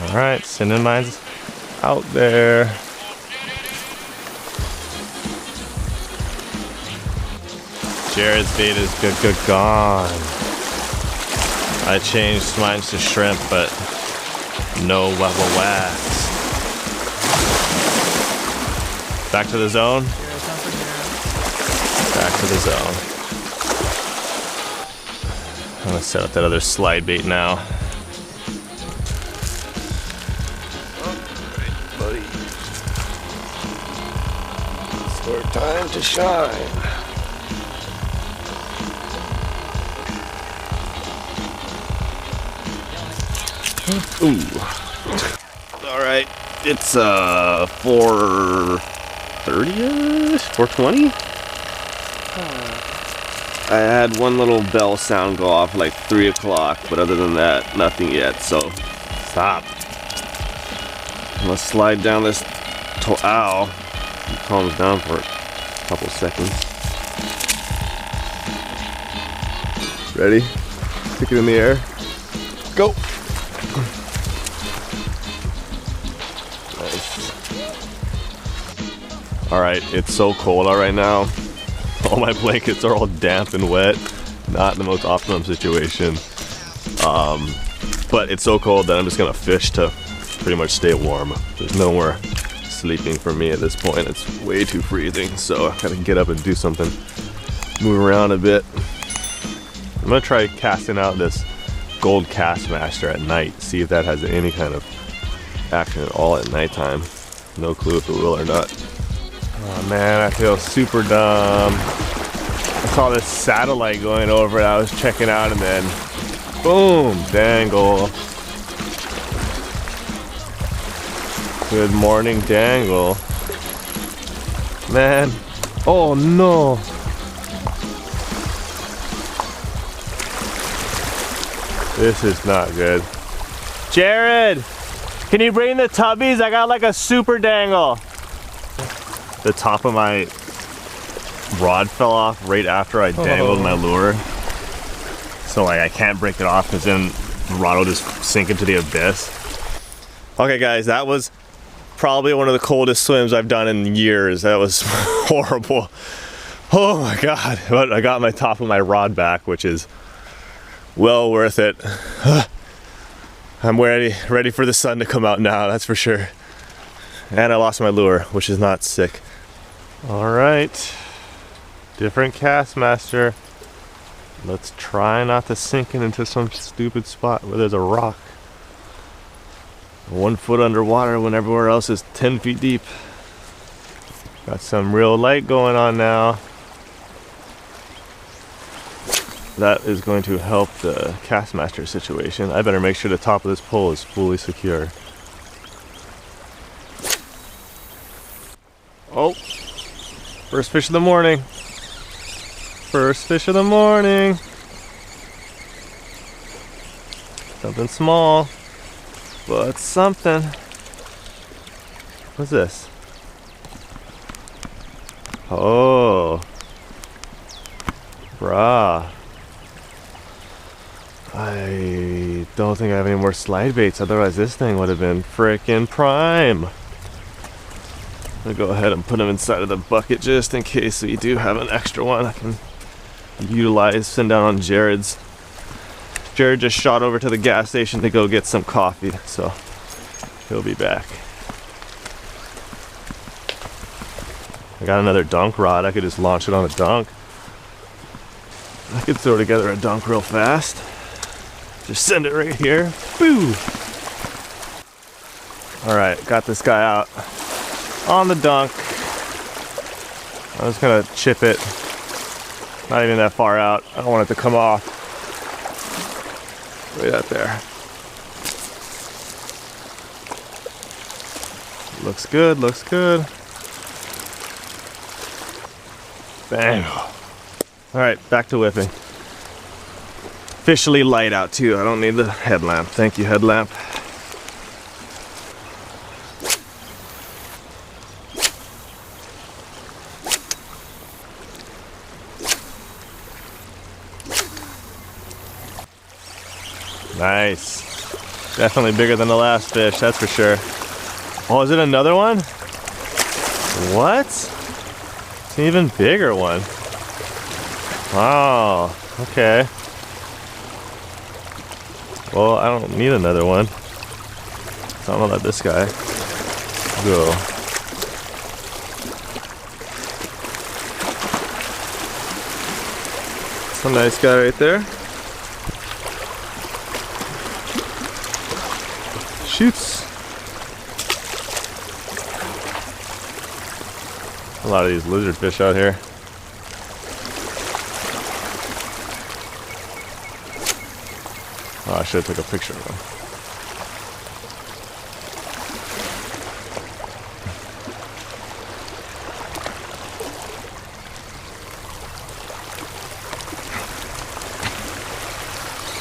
All right, sending mine out there. Jared's bait is good gone. I changed mine to shrimp, but no wacks. Back to the zone? Back to the zone. I'm gonna set up that other slide bait now. Alright, buddy. It's your time to shine. Ooh. Alright, it's 4:30-ish? 4:20? I had one little bell sound go off like 3 o'clock, but other than that, nothing yet, so stop. I'm gonna slide down this ow. It calms down for a couple seconds. Ready? Stick it in the air. Go! Alright, it's so cold out right now. All my blankets are all damp and wet. Not the most optimum situation. But it's so cold that I'm just gonna fish to pretty much stay warm. There's no more sleeping for me at this point. It's way too freezing, so I gotta get up and do something. Move around a bit. I'm gonna try casting out this gold cast master at night. See if that has any kind of action at all at nighttime. No clue if it will or not. Oh man, I feel super dumb. I saw this satellite going over it. I was checking out and then boom, dangle. Good morning, dangle. Man, oh no. This is not good. Jared, can you bring the tubbies? I got like a super dangle. The top of my rod fell off right after I dangled my lure. So like I can't break it off because then the rod will just sink into the abyss. Okay guys, that was probably one of the coldest swims I've done in years. That was horrible. Oh my God. But I got my top of my rod back, which is well worth it. I'm ready for the sun to come out now, that's for sure. And I lost my lure, which is not sick. All right, different cast master. Let's try not to sink it into some stupid spot where there's a rock. 1 foot underwater when everywhere else is 10 feet deep. Got some real light going on now. That is going to help the cast master situation. I better make sure the top of this pole is fully secure. Oh, first fish of the morning. First fish of the morning. Something small, but something. What's this? Oh, brah. I don't think I have any more slide baits, otherwise this thing would have been frickin' prime. I'll go ahead and put them inside of the bucket just in case we do have an extra one I can utilize, send down on Jared's. Jared just shot over to the gas station to go get some coffee, so he'll be back. I got another dunk rod. I could just launch it on a dunk. I could throw together a dunk real fast. Just send it right here. Boo! Alright, got this guy out on the dunk. I'm just gonna chip it. Not even that far out. I don't want it to come off. Right out there. Looks good, looks good. Bang. Alright, back to whipping. Officially light out too. I don't need the headlamp. Thank you, headlamp. Nice. Definitely bigger than the last fish, that's for sure. Oh, is it another one? What? It's an even bigger one. Wow, okay. Well, I don't need another one. So I'm gonna let this guy go. That's a nice guy right there. Shoots. A lot of these lizard fish out here. Oh, I should have took a picture of them.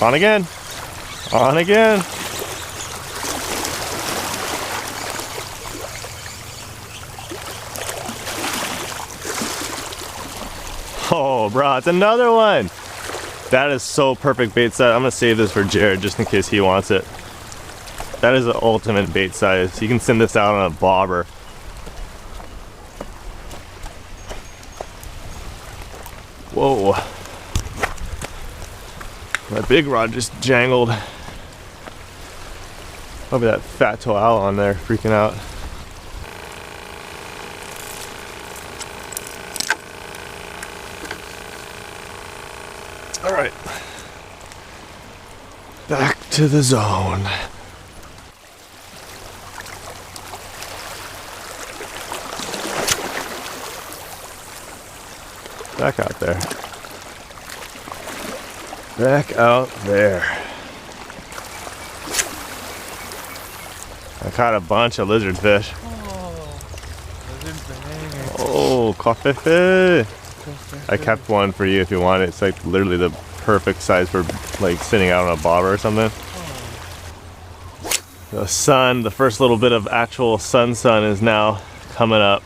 On again. On again. Oh, bro, it's another one. That is so perfect bait size. I'm gonna save this for Jared just in case he wants it. That is the ultimate bait size. You can send this out on a bobber. Whoa. My big rod just jangled. Probably that fat toe owl on there freaking out. All right, back to the zone. Back out there. Back out there. I caught a bunch of lizard fish. Oh, coffee. I kept one for you if you want it. It's like literally the perfect size for like sitting out on a bobber or something. The sun, the first little bit of actual sun is now coming up.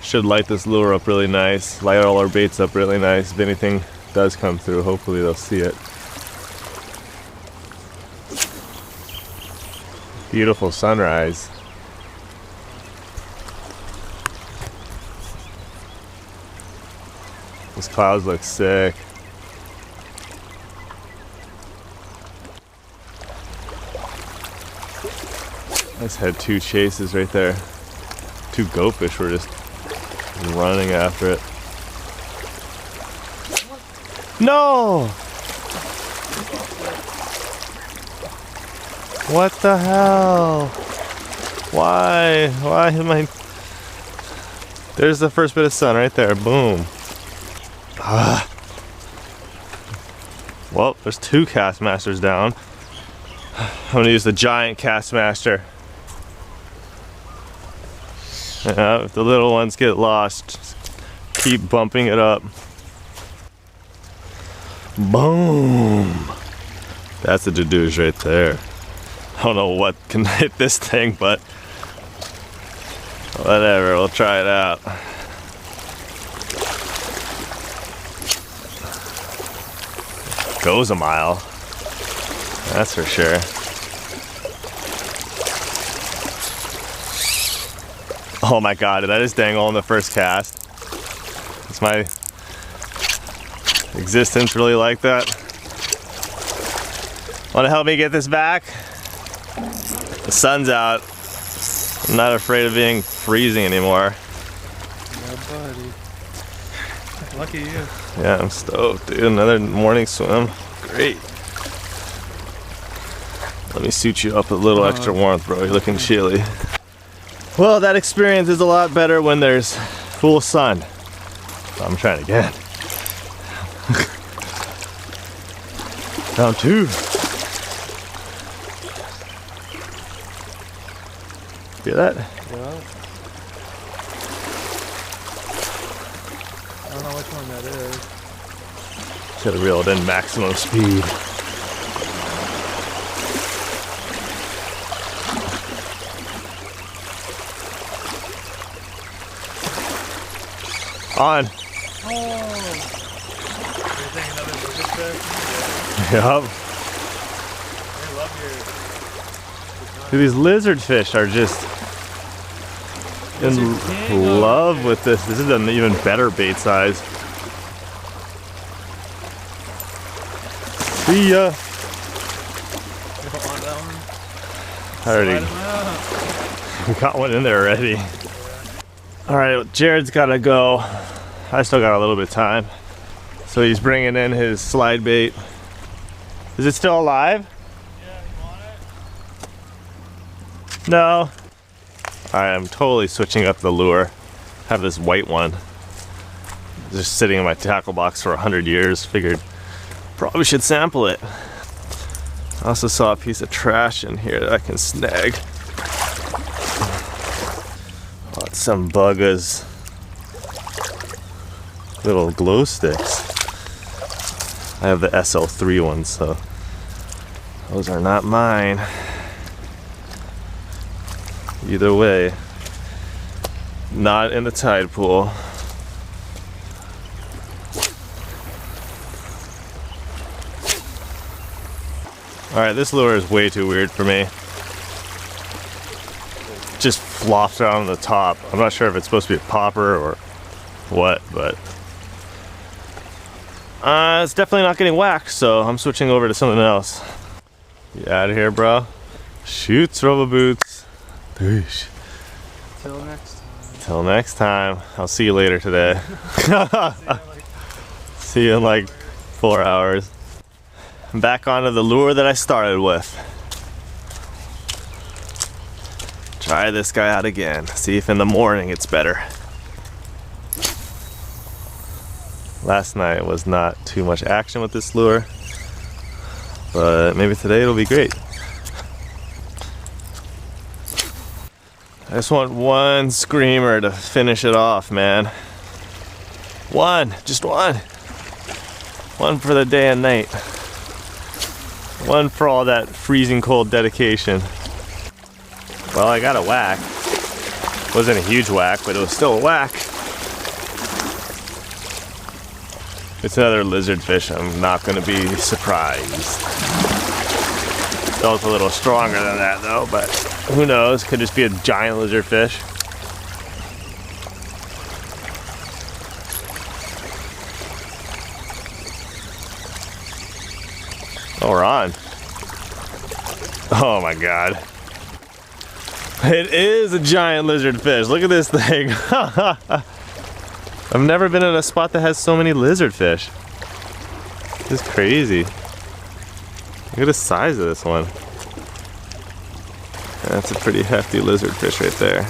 Should light this lure up really nice, light all our baits up really nice. If anything does come through, hopefully they'll see it. Beautiful sunrise. Those clouds look sick. I just had two chases right there. Two goatfish were just running after it. No! What the hell? Why? Why am I... There's the first bit of sun right there. Boom. Ah. Well, there's two cast masters down. I'm gonna use the giant cast master. Yeah, if the little ones get lost, just keep bumping it up. Boom! That's a deduge right there. I don't know what can hit this thing, but whatever, we'll try it out. Goes a mile, that's for sure. Oh my god, did I just dangle on the first cast? Is my existence really like that? Want to help me get this back? The sun's out. I'm not afraid of being freezing anymore. Yeah, buddy. Lucky you. Yeah, I'm stoked, dude. Another morning swim. Great. Let me suit you up a little extra warmth, bro. You're looking chilly. Well, that experience is a lot better when there's full sun. So I'm trying again. Round two. Feel that? Yeah. I don't know which one that is. Should have reeled in maximum speed. On. Oh! You think another lizard fish? Yup. Dude, these lizard fish are just in love with this. This is an even better bait size. See ya. I already got one in there already. All right, Jared's gotta go. I still got a little bit of time. So he's bringing in his slide bait. Is it still alive? Yeah, you want it? No. All right, I'm totally switching up the lure. I have this white one. Just sitting in my tackle box for 100 years. Figured probably should sample it. I also saw a piece of trash in here that I can snag. Got some buggas. Little glow sticks. I have the SL3 ones, so those are not mine. Either way, not in the tide pool. Alright, this lure is way too weird for me. Just flopped out on the top. I'm not sure if it's supposed to be a popper or what, but it's definitely not getting whacked, so I'm switching over to something else. You out of here, bro? Shoots, rubber boots. Peace. Till next time. Till next time. I'll see you later today. See you in like 4 hours. I'm back onto the lure that I started with. Try this guy out again. See if in the morning it's better. Last night was not too much action with this lure, but maybe today it'll be great. I just want one screamer to finish it off, man. One, just one. One for the day and night. One for all that freezing cold dedication. Well, I got a whack. Wasn't a huge whack, but it was still a whack. It's another lizard fish. I'm not gonna be surprised. Felt a little stronger than that though, but who knows? Could just be a giant lizard fish. Oh, we're on. Oh my God. It is a giant lizard fish. Look at this thing. I've never been in a spot that has so many lizard fish. This is crazy. Look at the size of this one. That's a pretty hefty lizard fish right there.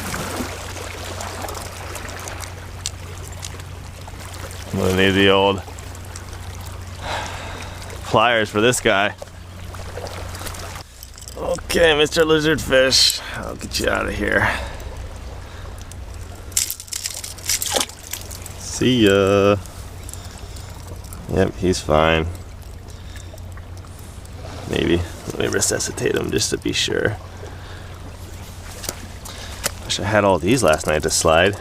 I'm gonna need the old pliers for this guy. Okay, Mr. Lizard Fish, I'll get you out of here. See ya. Yep, he's fine. Maybe. Let me resuscitate him just to be sure. Wish I had all these last night to slide.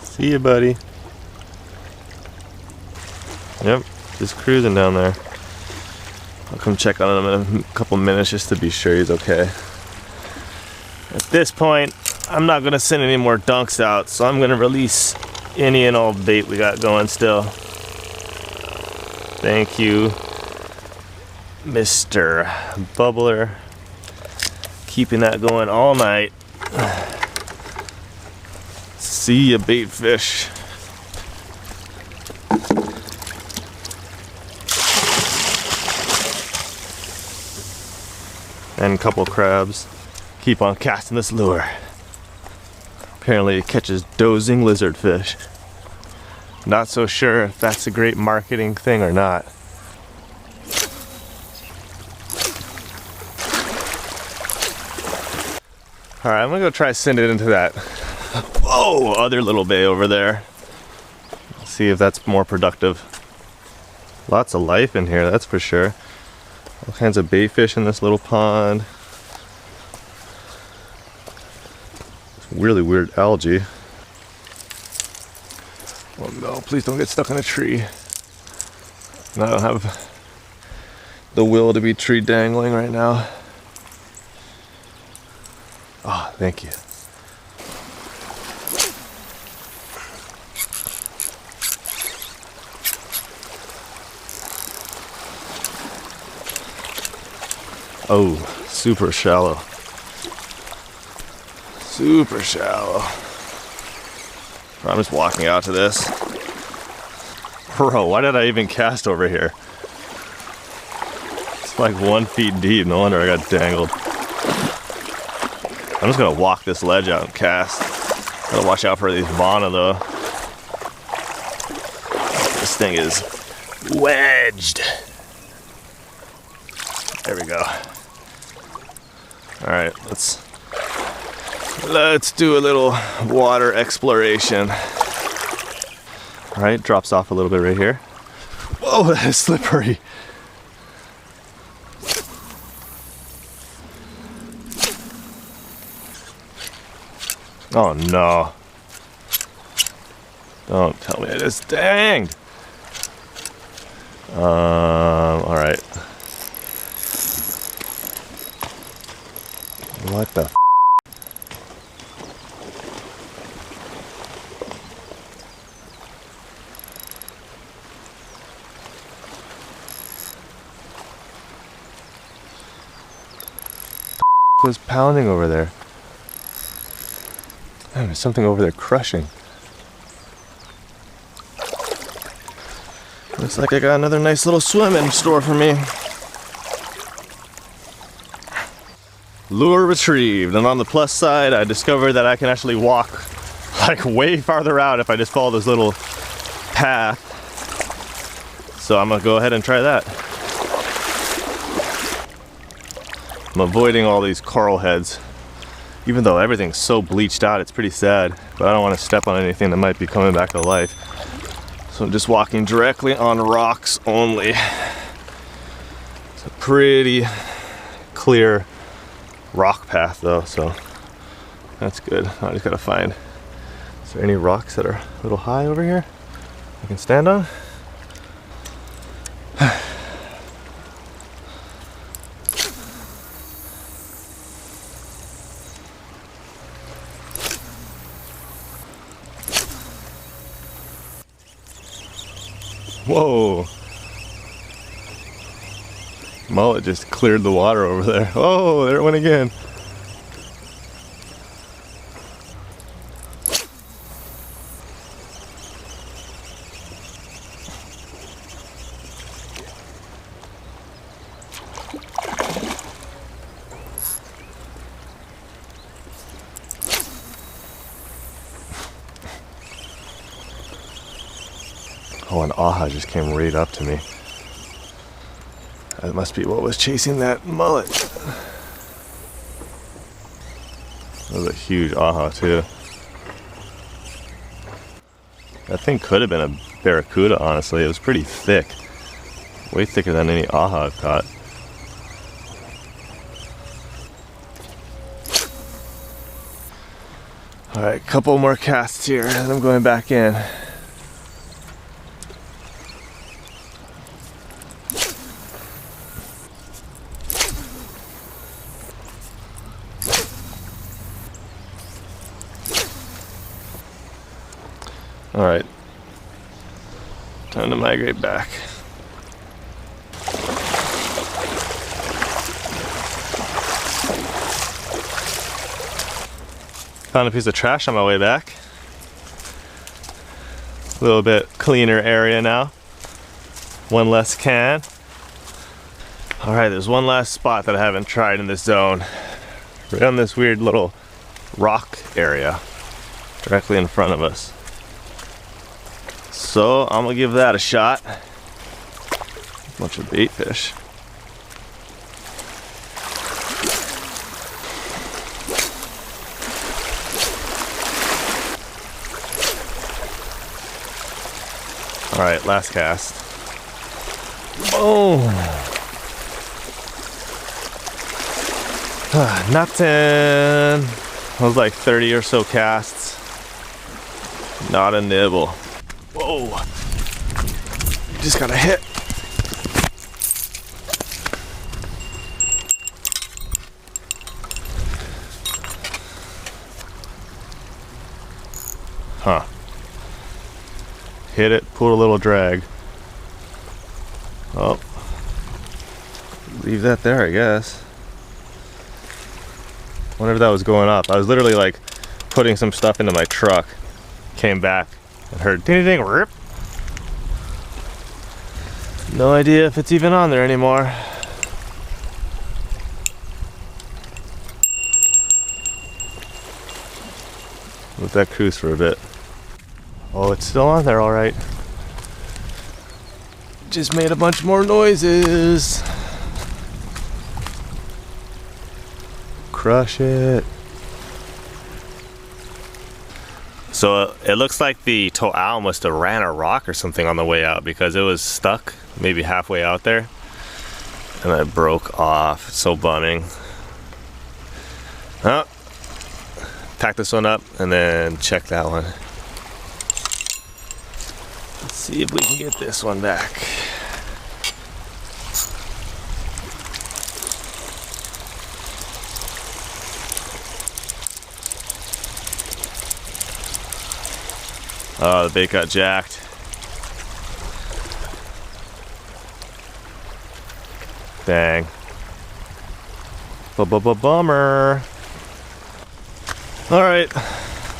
See ya, buddy. Yep, just cruising down there. I'll come check on him in a couple minutes just to be sure he's okay. At this point, I'm not gonna send any more dunks out, so I'm gonna release any and all bait we got going still. Thank you, Mr. Bubbler. Keeping that going all night. See ya, bait fish. And a couple crabs. Keep on casting this lure. Apparently it catches dozing lizard fish. Not so sure if that's a great marketing thing or not. Alright, I'm gonna go try to send it into that other little bay over there. See if that's more productive. Lots of life in here, that's for sure. All kinds of bait fish in this little pond. Really weird algae. Well, no, please don't get stuck in a tree. And I don't have the will to be tree dangling right now. Oh, thank you. Oh, super shallow. Super shallow. I'm just walking out to this. Bro, why did I even cast over here? It's like 1 feet deep. No wonder I got dangled. I'm just gonna walk this ledge out and cast. Gotta watch out for these Vana though. This thing is wedged. There we go. All right, let's do a little water exploration. All right, drops off a little bit right here. Whoa, that is slippery. Oh no. Don't tell me I just danged. All right. What the f? Was pounding over there? Man, there's something over there crushing. Looks like I got another nice little swim in store for me. Lure retrieved, and on the plus side I discovered that I can actually walk like way farther out if I just follow this little path. So I'm gonna go ahead and try that. I'm avoiding all these coral heads. Even though everything's so bleached out, it's pretty sad, but I don't want to step on anything that might be coming back to life. So I'm just walking directly on rocks only. It's a pretty clear rock path though, so that's good. I just gotta find, is there any rocks that are a little high over here I can stand on? Whoa! Mullet just cleared the water over there. Oh, there it went again. Oh, an aha just came right up to me. That must be what was chasing that mullet. That was a huge aha too. That thing could have been a barracuda, honestly. It was pretty thick. Way thicker than any aha I've caught. Alright, couple more casts here and I'm going back in. Alright, time to migrate back. Found a piece of trash on my way back. A little bit cleaner area now. One less can. Alright, there's one last spot that I haven't tried in this zone. Right on this weird little rock area directly in front of us. So I'm gonna give that a shot. Bunch of bait fish. All right, last cast. Boom. Nothing. That was like 30 or so casts. Not a nibble. Whoa. You just gotta hit. Huh. Hit it, pull a little drag. Oh. Leave that there, I guess. Wonder if that was going up. I was literally like putting some stuff into my truck. Came back and heard ding ding ding rip. No idea if it's even on there anymore. Let that cruise for a bit. Oh, it's still on there, all right. Just made a bunch more noises. Crush it. So it looks like the to'au must have ran a rock or something on the way out, because it was stuck maybe halfway out there and it broke off. So bumming. Oh, pack this one up and then check that one. Let's see if we can get this one back. Oh, the bait got jacked. Dang. Bummer. All right,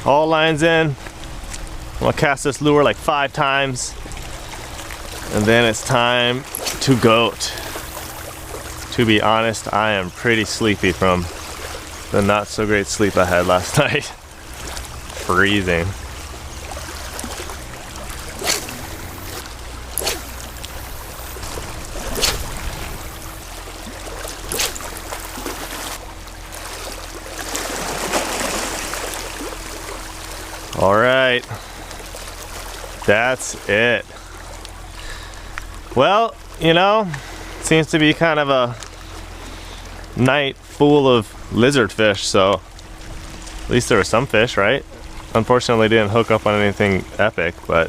all lines in. I'm gonna cast this lure like 5 times, and then it's time to goat. To be honest, I am pretty sleepy from the not so great sleep I had last night. Freezing. All right, that's it. Well, you know, seems to be kind of a night full of lizard fish, so at least there were some fish, right? Unfortunately, didn't hook up on anything epic, but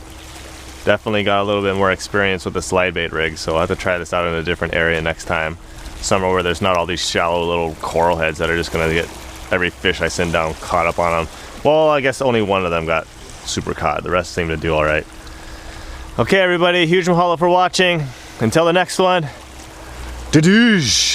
definitely got a little bit more experience with the slide bait rig, so I'll have to try this out in a different area next time. Somewhere where there's not all these shallow little coral heads that are just gonna get every fish I send down caught up on them. Well, I guess only one of them got super caught. The rest seemed to do all right. Okay, everybody, huge mahalo for watching. Until the next one, da-doosh.